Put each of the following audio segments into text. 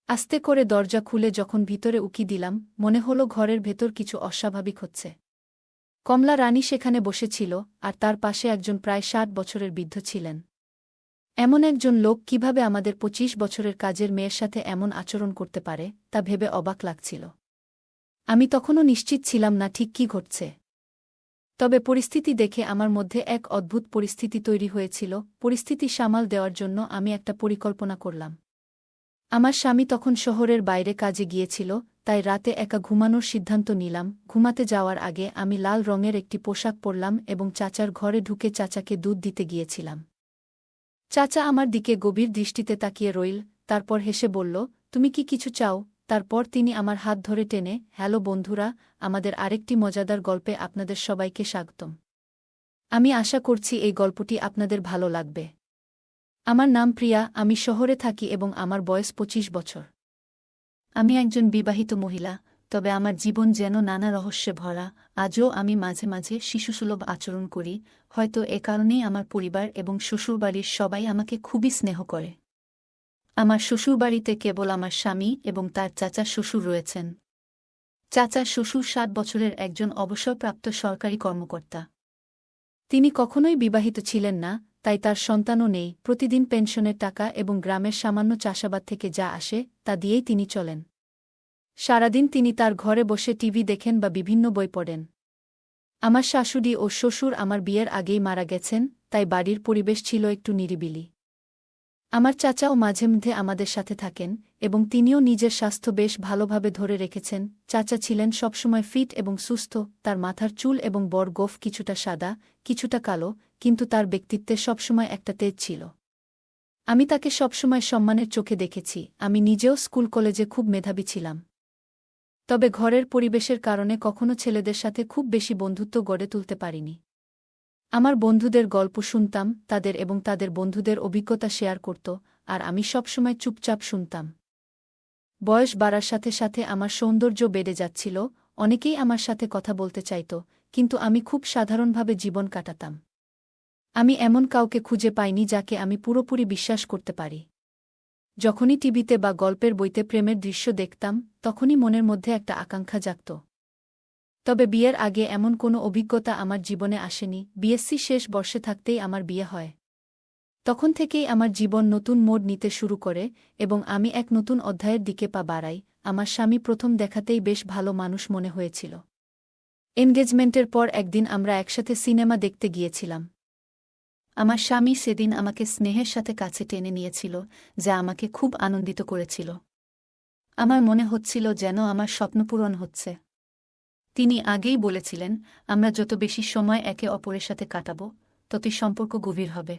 আস্তে করে দরজা খুলে যখন ভিতরে উকি দিলাম, মনে হলো ঘরের ভেতর কিছু অস্বাভাবিক হচ্ছে। কমলা রানী সেখানে বসেছিল, আর তার পাশে একজন প্রায় ৬০ বছরের বৃদ্ধ ছিলেন। এমন একজন লোক কিভাবে আমাদের ২৫ বছরের কাজের মেয়ের সাথে এমন আচরণ করতে পারে, তা ভেবে অবাক লাগছিল। আমি তখনও নিশ্চিত ছিলাম না ঠিক কী ঘটছে। তবে পরিস্থিতি দেখে আমার মধ্যে এক অদ্ভুত পরিস্থিতি তৈরি হয়েছিল। পরিস্থিতি সামাল দেওয়ার জন্য আমি একটা পরিকল্পনা করলাম। আমার স্বামী তখন শহরের বাইরে কাজে গিয়েছিল, তাই রাতে একা ঘুমানোর সিদ্ধান্ত নিলাম। ঘুমাতে যাওয়ার আগে আমি লাল রঙের একটি পোশাক পরলাম এবং চাচার ঘরে ঢুকে চাচাকে দুধ দিতে গিয়েছিলাম। চাচা আমার দিকে গভীর দৃষ্টিতে তাকিয়ে রইল, তারপর হেসে বলল, তুমি কি কিছু চাও? তারপর তিনি আমার হাত ধরে টেনে, হ্যালো বন্ধুরা, আমাদের আরেকটি মজাদার গল্পে আপনাদের সবাইকে স্বাগতম। আমি আশা করছি এই গল্পটি আপনাদের ভালো লাগবে। আমার নাম প্রিয়া, আমি শহরে থাকি এবং আমার বয়স ২৫ বছর। আমি একজন বিবাহিত মহিলা, তবে আমার জীবন যেন নানা রহস্যে ভরা। আজও আমি মাঝে মাঝে শিশুসুলভ আচরণ করি, হয়তো এ কারণেই আমার পরিবার এবং শ্বশুরবাড়ির সবাই আমাকে খুবই স্নেহ করে। আমার শ্বশুরবাড়িতে কেবল আমার স্বামী এবং তার চাচা শ্বশুর রয়েছেন। চাচা শ্বশুর ৬০ বছরের একজন অবসরপ্রাপ্ত সরকারি কর্মকর্তা। তিনি কখনোই বিবাহিত ছিলেন না, তাই তার সন্তানও নেই। প্রতিদিন পেনশনের টাকা এবং গ্রামের সামান্য চাষাবাদ থেকে যা আসে তা দিয়েই তিনি চলেন। সারাদিন তিনি তার ঘরে বসে টিভি দেখেন বা বিভিন্ন বই পড়েন। আমার শাশুড়ি ও শ্বশুর আমার বিয়ের আগেই মারা গেছেন, তাই বাড়ির পরিবেশ ছিল একটু নিরিবিলি। আমার চাচাও মাঝে মধ্যে আমাদের সাথে থাকেন, এবং তিনিও নিজের স্বাস্থ্য বেশ ভালোভাবে ধরে রেখেছেন। চাচা ছিলেন সবসময় ফিট এবং সুস্থ, তার মাথার চুল এবং বড় গোঁফ কিছুটা সাদা, কিছুটা কালো, কিন্তু তার ব্যক্তিত্বে সবসময় একটা তেজ ছিল। আমি তাকে সবসময় সম্মানের চোখে দেখেছি। আমি নিজেও স্কুল কলেজে খুব মেধাবী ছিলাম। তবে ঘরের পরিবেশের কারণে কখনো ছেলেদের সাথে খুব বেশি বন্ধুত্ব গড়ে তুলতে পারিনি। আমার বন্ধুদের গল্প শুনতাম, তাদের এবং তাদের বন্ধুদের অভিজ্ঞতা শেয়ার করত, আর আমি সবসময় চুপচাপ শুনতাম। বয়স বাড়ার সাথে সাথে আমার সৌন্দর্য বেড়ে যাচ্ছিল, অনেকেই আমার সাথে কথা বলতে চাইত, কিন্তু আমি খুব সাধারণভাবে জীবন কাটাতাম। আমি এমন কাউকে খুঁজে পাইনি যাকে আমি পুরোপুরি বিশ্বাস করতে পারি। যখনই টিভিতে বা গল্পের বইতে প্রেমের দৃশ্য দেখতাম, তখনই মনের মধ্যে একটা আকাঙ্ক্ষা জাগত। তবে বিয়ের আগে এমন কোনো অভিজ্ঞতা আমার জীবনে আসেনি। বিএসসি শেষ বর্ষে থাকতেই আমার বিয়ে হয়। তখন থেকেই আমার জীবন নতুন মোড় নিতে শুরু করে, এবং আমি এক নতুন অধ্যায়ের দিকে পা বাড়াই। আমার স্বামী প্রথম দেখাতেই বেশ ভালো মানুষ মনে হয়েছিল। এনগেজমেন্টের পর একদিন আমরা একসাথে সিনেমা দেখতে গিয়েছিলাম। আমার স্বামী সেদিন আমাকে স্নেহের সাথে কাছে টেনে নিয়েছিল, যা আমাকে খুব আনন্দিত করেছিল। আমার মনে হচ্ছিল যেন আমার স্বপ্ন পূরণ হচ্ছে। তিনি আগেই বলেছিলেন, আমরা যত বেশি সময় একে অপরের সাথে কাটাব, ততই সম্পর্ক গভীর হবে।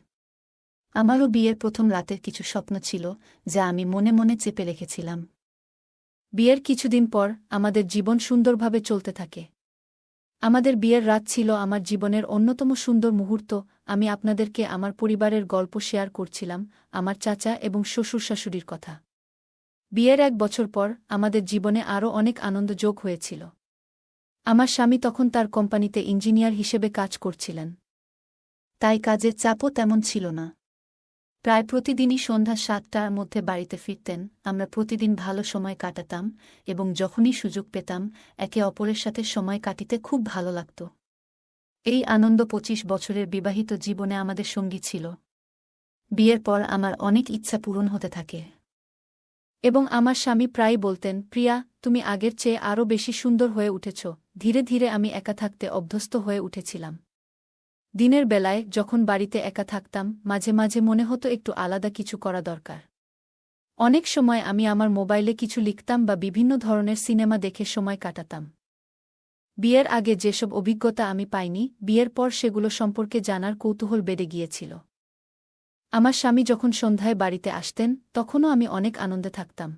আমারও বিয়ের প্রথম রাতের কিছু স্বপ্ন ছিল, যা আমি মনে মনে চেপে রেখেছিলাম। বিয়ের কিছুদিন পর আমাদের জীবন সুন্দরভাবে চলতে থাকে। আমাদের বিয়ের রাত ছিল আমার জীবনের অন্যতম সুন্দর মুহূর্ত। আমি আপনাদেরকে আমার পরিবারের গল্প শেয়ার করছিলাম, আমার চাচা এবং শ্বশুর শাশুড়ির কথা। বিয়ের ১ বছর পর আমাদের জীবনে আরও অনেক আনন্দ যোগ হয়েছিল। আমার স্বামী তখন তার কোম্পানিতে ইঞ্জিনিয়ার হিসেবে কাজ করছিলেন। তাই কাজের চাপও তেমন ছিল না। প্রায় প্রতিদিনই সন্ধ্যা ৭টার মধ্যে বাড়িতে ফিরতেন। আমরা প্রতিদিন ভালো সময় কাটাতাম, এবং যখনই সুযোগ পেতাম একে অপরের সাথে সময় কাটিতে খুব ভালো লাগত। এই আনন্দ ২৫ বছরের বিবাহিত জীবনে আমাদের সঙ্গী ছিল। বিয়ের পর আমার অনেক ইচ্ছা পূরণ হতে থাকে, এবং আমার স্বামী প্রায়ই বলতেন, প্রিয়া, তুমি আগের চেয়ে আরও বেশি সুন্দর হয়ে উঠেছ। ধীরে ধীরে আমি একা থাকতে অভ্যস্ত হয়ে উঠেছিলাম। দিনের বেলায় যখন বাড়িতে একা থাকতাম, মাঝে মাঝে মনে হতো একটু আলাদা কিছু করা দরকার। অনেক সময় আমি আমার মোবাইলে কিছু লিখতাম বা বিভিন্ন ধরনের সিনেমা দেখে সময় কাটাতাম। বিয়ের আগে যেসব অভিজ্ঞতা আমি পাইনি, বিয়ের পর সেগুলো সম্পর্কে জানার কৌতূহল বেড়ে গিয়েছিল। আমার স্বামী যখন সন্ধ্যায় বাড়িতে আসতেন, তখনও আমি অনেক আনন্দে থাকতাম।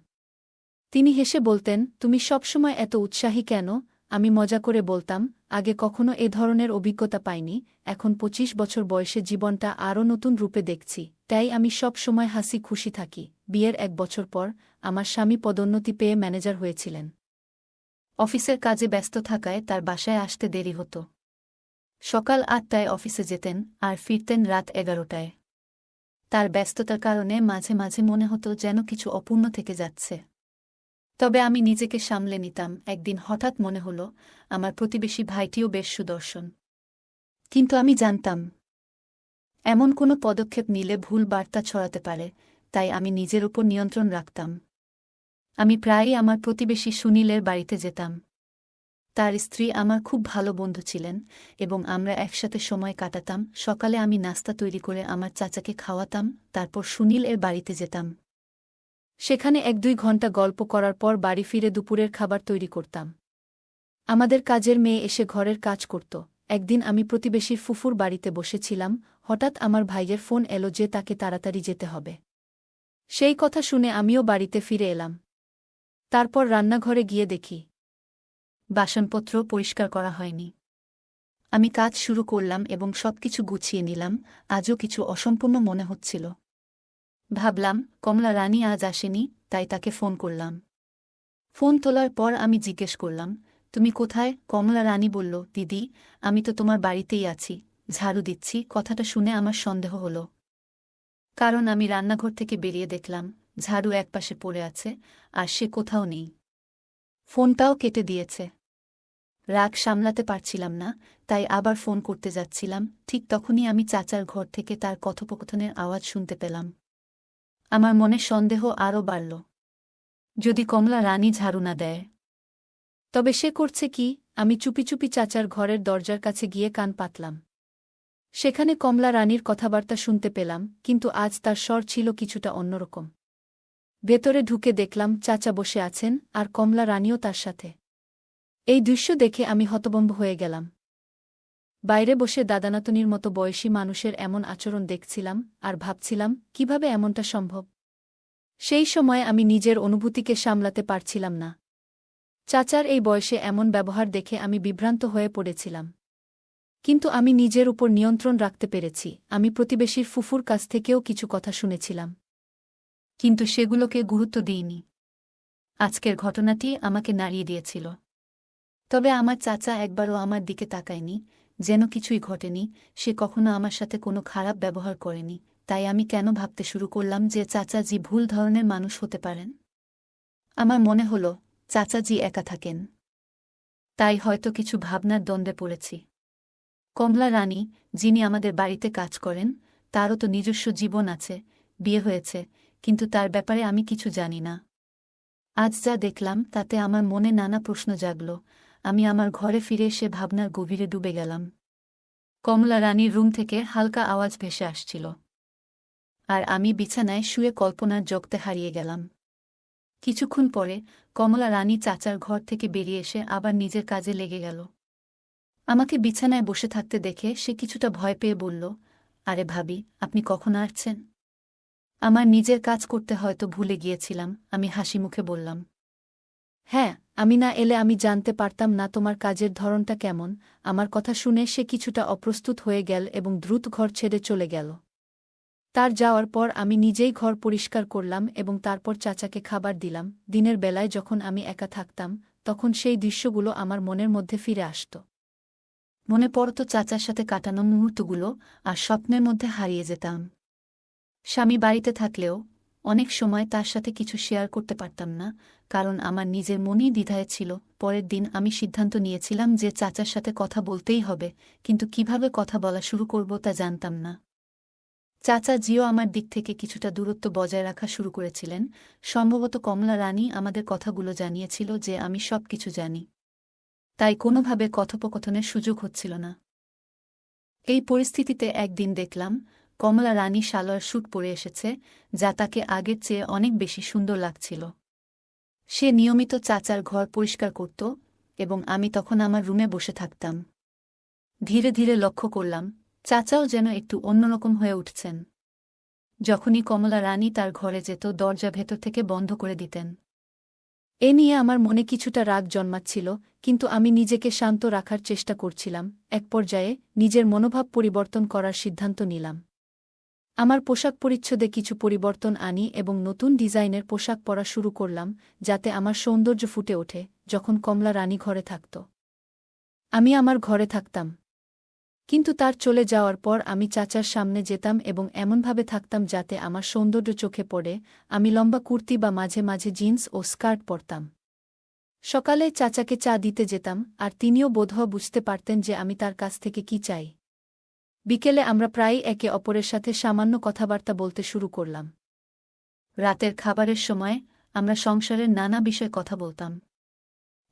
তিনি হেসে বলতেন, তুমি সবসময় এত উৎসাহী কেন? আমি মজা করে বলতাম, আগে কখনো এ ধরনের অভিজ্ঞতা পাইনি, এখন ২৫ বছর বয়সে জীবনটা আরও নতুন রূপে দেখছি, তাই আমি সব সময় হাসি খুশি থাকি। বিয়ের ১ বছর পর আমার স্বামী পদোন্নতি পেয়ে ম্যানেজার হয়েছিলেন। অফিসের কাজে ব্যস্ত থাকায় তার বাসায় আসতে দেরি হতো। সকাল ৮টায় অফিসে যেতেন আর ফিরতেন রাত ১১টায়। তার ব্যস্ততার কারণে মাঝে মাঝে মনে হতো যেন কিছু অপূর্ণ থেকে যাচ্ছে। তবে আমি নিজেকে সামলে নিতাম। একদিন হঠাৎ মনে হলো আমার প্রতিবেশী ভাইটিও বেশ সুদর্শন। কিন্তু আমি জানতাম এমন কোনো পদক্ষেপ নিলে ভুল বার্তা ছড়াতে পারে, তাই আমি নিজের উপর নিয়ন্ত্রণ রাখতাম। আমি প্রায়ই আমার প্রতিবেশী সুনীলের বাড়িতে যেতাম। তার স্ত্রী আমার খুব ভালো বন্ধু ছিলেন এবং আমরা একসাথে সময় কাটাতাম। সকালে আমি নাস্তা তৈরি করে আমার চাচাকে খাওয়াতাম, তারপর সুনীল এর বাড়িতে যেতাম। সেখানে ১-২ ঘণ্টা গল্প করার পর বাড়ি ফিরে দুপুরের খাবার তৈরি করতাম। আমাদের কাজের মেয়ে এসে ঘরের কাজ করত। একদিন আমি প্রতিবেশীর ফুফুর বাড়িতে বসেছিলাম, হঠাৎ আমার ভাইয়ের ফোন এলো যে তাকে তাড়াতাড়ি যেতে হবে। সেই কথা শুনে আমিও বাড়িতে ফিরে এলাম। তারপর রান্নাঘরে গিয়ে দেখি বাসনপত্র পরিষ্কার করা হয়নি। আমি কাজ শুরু করলাম এবং সবকিছু গুছিয়ে নিলাম। আজও কিছু অসম্পূর্ণ মনে হচ্ছিল। ভাবলাম কমলা রানী আজ আসেনি, তাই তাকে ফোন করলাম। ফোন তোলার পর আমি জিজ্ঞেস করলাম, তুমি কোথায়? কমলা রানী বলল, দিদি, আমি তো তোমার বাড়িতেই আছি, ঝাড়ু দিচ্ছি। কথাটা শুনে আমার সন্দেহ হলো, কারণ আমি রান্নাঘর থেকে বেরিয়ে দেখলাম ঝাড়ু একপাশে পড়ে আছে আর সে কোথাও নেই। ফোনটাও কেটে দিয়েছে। রাগ সামলাতে পারছিলাম না, তাই আবার ফোন করতে যাচ্ছিলাম। ঠিক তখনই আমি চাচার ঘর থেকে তার কথোপকথনের আওয়াজ শুনতে পেলাম। আমার মনে সন্দেহ আরও বাড়ল। যদি কমলা রানী ঝাড়ু না দেয়, তবে সে করছে কি? আমি চুপি চুপি চাচার ঘরের দরজার কাছে গিয়ে কান পাতলাম। সেখানে কমলা রানীর কথাবার্তা শুনতে পেলাম, কিন্তু আজ তার স্বর ছিল কিছুটা অন্যরকম। ভেতরে ঢুকে দেখলাম চাচা বসে আছেন আর কমলা রানীও তার সাথে। এই দৃশ্য দেখে আমি হতভম্ব হয়ে গেলাম। বাইরে বসে দাদানাতনির মতো বয়সী মানুষের এমন আচরণ দেখছিলাম আর ভাবছিলাম কিভাবে এমনটা সম্ভব। সেই সময় আমি নিজের অনুভূতিকে সামলাতে পারছিলাম না। চাচার এই বয়সে এমন ব্যবহার দেখে আমি বিভ্রান্ত হয়ে পড়েছিলাম। কিন্তু আমি নিজের উপর নিয়ন্ত্রণ রাখতে পেরেছি। আমি প্রতিবেশীর ফুফুর কাছ থেকেও কিছু কথা শুনেছিলাম, কিন্তু সেগুলোকে গুরুত্ব দিইনি। আজকের ঘটনাটি আমাকে নাড়িয়ে দিয়েছিল। তবে আমার চাচা একবারও আমার দিকে তাকায়নি, যেন কিছুই ঘটেনি। সে কখনো আমার সাথে কোনো খারাপ ব্যবহার করেনি। তাই আমি কেন ভাবতে শুরু করলাম যে চাচাজি ভুল ধরনের মানুষ হতে পারেন। আমার মনে হলো চাচাজি একা থাকেন, তাই হয়তো কিছু ভাবনার দ্বন্দ্বে পড়েছি। কমলা রানী, যিনি আমাদের বাড়িতে কাজ করেন, তারও তো নিজস্ব জীবন আছে, বিয়ে হয়েছে, কিন্তু তার ব্যাপারে আমি কিছু জানি না। আজ যা দেখলাম তাতে আমার মনে নানা প্রশ্ন জাগল। আমি আমার ঘরে ফিরে এসে ভাবনার গভীরে ডুবে গেলাম। কমলা রানীর রুম থেকে হালকা আওয়াজ ভেসে আসছিল, আর আমি বিছানায় শুয়ে কল্পনার জগতে হারিয়ে গেলাম। কিছুক্ষণ পরে কমলা রানী চাচার ঘর থেকে বেরিয়ে এসে আবার নিজের কাজে লেগে গেল। আমাকে বিছানায় বসে থাকতে দেখে সে কিছুটা ভয় পেয়ে বলল, আরে ভাবি, আপনি কখন আসছেন? আমার নিজের কাজ করতে হয়তো ভুলে গিয়েছিলাম, আমি হাসি মুখে বললাম। হ্যাঁ, আমি না এলে আমি জানতে পারতাম না তোমার কাজের ধরনটা কেমন। আমার কথা শুনে সে কিছুটা অপ্রস্তুত হয়ে গেল এবং দ্রুত ঘর ছেড়ে চলে গেল। তার যাওয়ার পর আমি নিজেই ঘর পরিষ্কার করলাম এবং তারপর চাচাকে খাবার দিলাম। দিনের বেলায় যখন আমি একা থাকতাম, তখন সেই দৃশ্যগুলো আমার মনের মধ্যে ফিরে আসত। মনে পড়ত চাচার সাথে কাটানো মুহূর্তগুলো, আর স্বপ্নের মধ্যে হারিয়ে যেতাম। স্বামী বাড়িতে থাকলেও অনেক সময় তার সাথে কিছু শেয়ার করতে পারতাম না, কারণ আমার নিজের মনই দ্বিধায় ছিল। পরের দিন আমি সিদ্ধান্ত নিয়েছিলাম যে চাচার সাথে কথা বলতেই হবে, কিন্তু কিভাবে কথা বলা শুরু করব তা জানতাম না। চাচা জিও আমার দিক থেকে কিছুটা দূরত্ব বজায় রাখা শুরু করেছিলেন। সম্ভবত কমলা রানী আমাদের কথাগুলো জানিয়েছিল যে আমি সব কিছু জানি, তাই কোনোভাবে কথোপকথনের সুযোগ হচ্ছিল না। এই পরিস্থিতিতে একদিন দেখলাম কমলা রানী সালোয়ার স্যুট পরে এসেছে, যা তাকে আগের চেয়ে অনেক বেশি সুন্দর লাগছিল। সে নিয়মিত চাচার ঘর পরিষ্কার করত এবং আমি তখন আমার রুমে বসে থাকতাম। ধীরে ধীরে লক্ষ্য করলাম চাচাও যেন একটু অন্যরকম হয়ে উঠছেন। যখনই কমলা রানী তার ঘরে যেত, দরজা ভেতর থেকে বন্ধ করে দিতেন। এ নিয়ে আমার মনে কিছুটা রাগ জন্মাচ্ছিল, কিন্তু আমি নিজেকে শান্ত রাখার চেষ্টা করছিলাম। এক পর্যায়ে নিজের মনোভাব পরিবর্তন করার সিদ্ধান্ত নিলাম। আমার পোশাক পরিচ্ছদে কিছু পরিবর্তন আনি এবং নতুন ডিজাইনের পোশাক পরা শুরু করলাম, যাতে আমার সৌন্দর্য ফুটে ওঠে। যখন কমলা রানী ঘরে থাকত, আমি আমার ঘরে থাকতাম। কিন্তু তার চলে যাওয়ার পর আমি চাচার সামনে যেতাম এবং এমনভাবে থাকতাম যাতে আমার সৌন্দর্য চোখে পড়ে। আমি লম্বা কুর্তি বা মাঝে মাঝে জিন্স ও স্কার্ট পরতাম। সকালে চাচাকে চা দিতে যেতাম, আর তিনিও বোধহয় বুঝতে পারতেন যে আমি তার কাছ থেকে কি চাই। বিকেলে আমরা প্রায়ই একে অপরের সাথে সামান্য কথাবার্তা বলতে শুরু করলাম। রাতের খাবারের সময় আমরা সংসারের নানা বিষয়ে কথা বলতাম।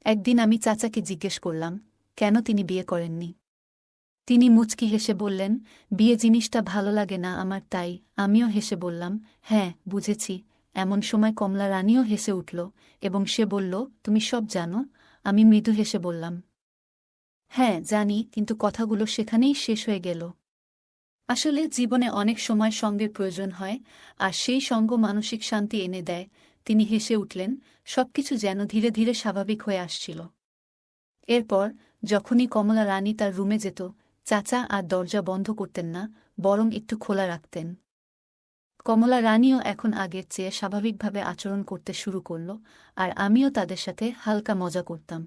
একদিন আমি চাচাকে জিজ্ঞেস করলাম কেন তিনি বিয়ে করেননি। তিনি মুচকি হেসে বললেন, বিয়ে জিনিসটা ভালো লাগে না আমার, তাই। আমিও হেসে বললাম, হ্যাঁ বুঝেছি। এমন সময় কমলা রানীও হেসে উঠল এবং সে বলল, তুমি সব জানো? আমি মৃদু হেসে বললাম, হ্যাঁ জানি, কিন্তু কথাগুলো সেখানেই শেষ হয়ে গেল। আসলে জীবনে অনেক সময় সঙ্গের প্রয়োজন হয়, আর সেই সঙ্গ মানসিক শান্তি এনে দেয়। তিনি হেসে উঠলেন, সবকিছু যেন ধীরে ধীরে স্বাভাবিক হয়ে আসছিল। এরপর যখনই কমলা রানী তার রুমে যেত, চাচা আর দরজা বন্ধ করতেন না, বরং একটু খোলা রাখতেন। কমলা রানীও এখন আগের চেয়ে স্বাভাবিকভাবে আচরণ করতে শুরু করল, আর আমিও তাদের সাথে হালকা মজা করতাম।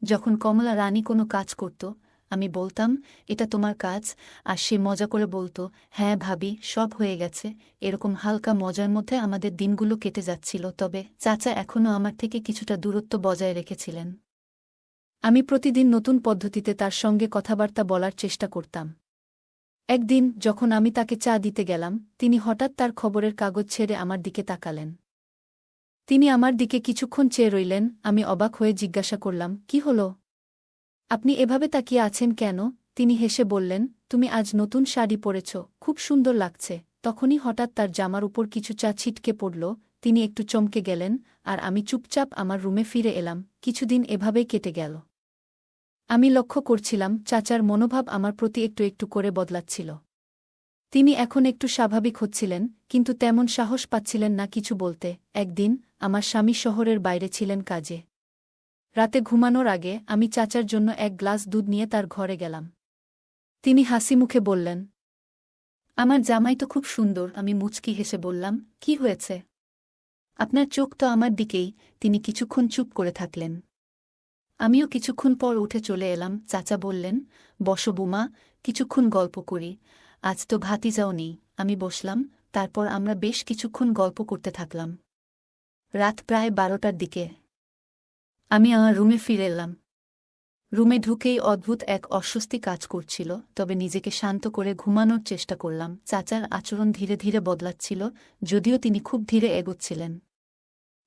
যখন কমলা রানী কোনো কাজ করত, আমি বলতাম, এটা তোমার কাজ, আর সে মজা করে বলতো, হ্যাঁ ভাবি, সব হয়ে গেছে। এরকম হালকা মজার মধ্যে আমাদের দিনগুলো কেটে যাচ্ছিল, তবে চাচা এখনও আমার থেকে কিছুটা দূরত্ব বজায় রেখেছিলেন। আমি প্রতিদিন নতুন পদ্ধতিতে তার সঙ্গে কথাবার্তা বলার চেষ্টা করতাম। একদিন যখন আমি তাকে চা দিতে গেলাম, তিনি হঠাৎ তার খবরের কাগজ ছেড়ে আমার দিকে তাকালেন। তিনি আমার দিকে কিছুক্ষণ চেয়ে রইলেন। আমি অবাক হয়ে জিজ্ঞাসা করলাম, কি হল? আপনি এভাবে তাকিয়ে আছেন কেন? তিনি হেসে বললেন, তুমি আজ নতুন শাড়ি পরেছ, খুব সুন্দর লাগছে। তখনই হঠাৎ তার জামার উপর কিছু চা ছিটকে পড়ল। তিনি একটু চমকে গেলেন, আর আমি চুপচাপ আমার রুমে ফিরে এলাম। কিছুদিন এভাবেই কেটে গেল। আমি লক্ষ্য করছিলাম চাচার মনোভাব আমার প্রতি একটু একটু করে বদলাচ্ছিল। তিনি এখন একটু স্বাভাবিক হচ্ছিলেন, কিন্তু তেমন সাহস পাচ্ছিলেন না কিছু বলতে। একদিন আমার স্বামী শহরের বাইরে ছিলেন কাজে। রাতে ঘুমানোর আগে আমি চাচার জন্য এক গ্লাস দুধ নিয়ে তার ঘরে গেলাম। তিনি হাসি মুখে বললেন, আমার জামাই তো খুব সুন্দর। আমি মুচকি হেসে বললাম, কি হয়েছে? আপনার চোখ তো আমার দিকেই। তিনি কিছুক্ষণ চুপ করে থাকলেন। আমিও কিছুক্ষণ পর উঠে চলে এলাম। চাচা বললেন, বসো বুমা, কিছুক্ষণ গল্প করি। আজ তো ভাতিজাও নেই। আমি বসলাম, তারপর আমরা বেশ কিছুক্ষণ গল্প করতে থাকলাম। রাত প্রায় 12টার দিকে আমি আমার রুমে ফিরে এলাম। রুমে ঢুকেই অদ্ভুত এক অস্বস্তি কাজ করছিল, তবে নিজেকে শান্ত করে ঘুমানোর চেষ্টা করলাম। চাচার আচরণ ধীরে ধীরে বদলাচ্ছিল, যদিও তিনি খুব ধীরে এগোচ্ছিলেন।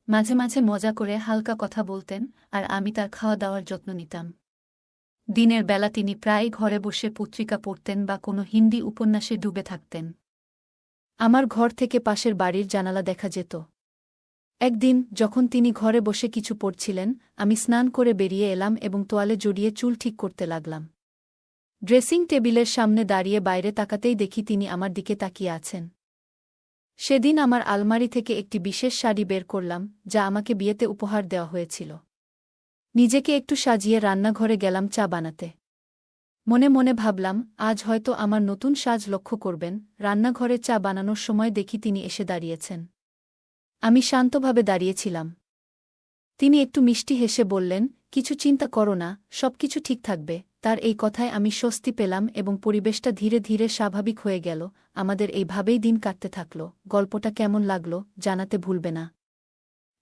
মাঝে মাঝে মজা করে হালকা কথা বলতেন, আর আমি তার খাওয়া দাওয়ার যত্ন নিতাম। দিনের বেলা তিনি প্রায় ঘরে বসে পত্রিকা পড়তেন বা কোনো হিন্দি উপন্যাসে ডুবে থাকতেন। আমার ঘর থেকে পাশের বাড়ির জানালা দেখা যেত। একদিন যখন তিনি ঘরে বসে কিছু পড়ছিলেন, আমি স্নান করে বেরিয়ে এলাম এবং তোয়ালে জড়িয়ে চুল ঠিক করতে লাগলাম। ড্রেসিং টেবিলের সামনে দাঁড়িয়ে বাইরে তাকাতেই দেখি তিনি আমার দিকে তাকিয়ে আছেন। সেদিন আমার আলমারি থেকে একটি বিশেষ শাড়ি বের করলাম, যা আমাকে বিয়েতে উপহার দেওয়া হয়েছিল। নিজেকে একটু সাজিয়ে রান্নাঘরে গেলাম চা বানাতে। মনে মনে ভাবলাম, আজ হয়তো আমার নতুন সাজ লক্ষ্য করবেন। রান্নাঘরে চা বানানোর সময় দেখি তিনি এসে দাঁড়িয়েছেন। আমি শান্তভাবে দাঁড়িয়েছিলাম। তিনি একটু মিষ্টি হেসে বললেন, কিছু চিন্তা করো না, সবকিছু ঠিক থাকবে। তার এই কথায় আমি স্বস্তি পেলাম এবং পরিবেশটা ধীরে ধীরে স্বাভাবিক হয়ে গেল। আমাদের এইভাবেই দিন কাটতে থাকল। গল্পটা কেমন লাগলো জানাতে ভুলবে না।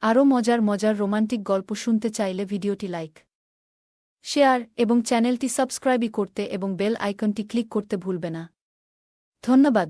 আরও মজার মজার রোমান্টিক গল্প শুনতে চাইলে ভিডিওটি লাইক, শেয়ার এবং চ্যানেলটি সাবস্ক্রাইব করতে এবং বেল আইকনটি ক্লিক করতে ভুলবে না। ধন্যবাদ।